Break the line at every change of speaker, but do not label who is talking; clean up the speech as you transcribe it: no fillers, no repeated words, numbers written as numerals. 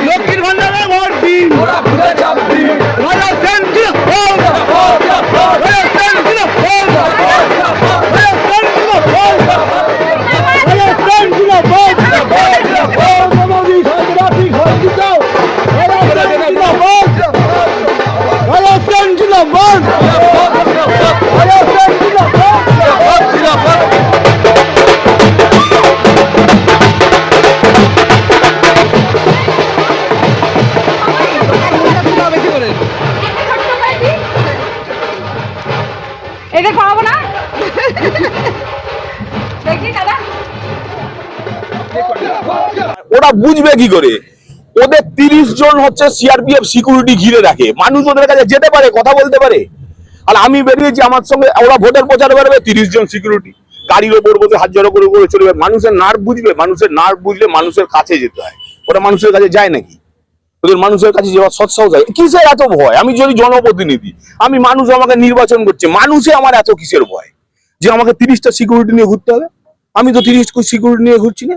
লক্ষ্মীর ভান্ডারে ভোট দিন,
এটা করাবো না দেখি দাদা
ওরা বুঝবে কি করে? ওদের 30 জন হচ্ছে সিআরপিএফ সিকিউরিটি ঘিরে রাখে, মানুষ ওদের কাছে যেতে পারে, কথা বলতে পারে। আর আমি বেরিয়েছি, আমার সঙ্গে ওরা ভোটের প্রচার করবে, 30 জন সিকিউরিটি গাড়ির ওপর বসে হাত জড়ো করে করে চলবে। মানুষের নার্ভ বুঝবে, মানুষের নার্ভ বুঝলে মানুষের কাছে যেতে হয়। ওরা মানুষের কাছে যায় নাকি? ওদের মানুষের কাছে যাওয়ার সৎসাহ যায়। কিসের এত ভয়? আমি যদি জনপ্রতিনিধি, আমি মানুষ আমাকে নির্বাচন করছে, মানুষে আমার এত কিসের ভয় যে আমাকে 30টা সিকিউরিটি নিয়ে ঘুরতে হবে? আমি তো 30 সিকিউরিটি নিয়ে ঘুরছি না।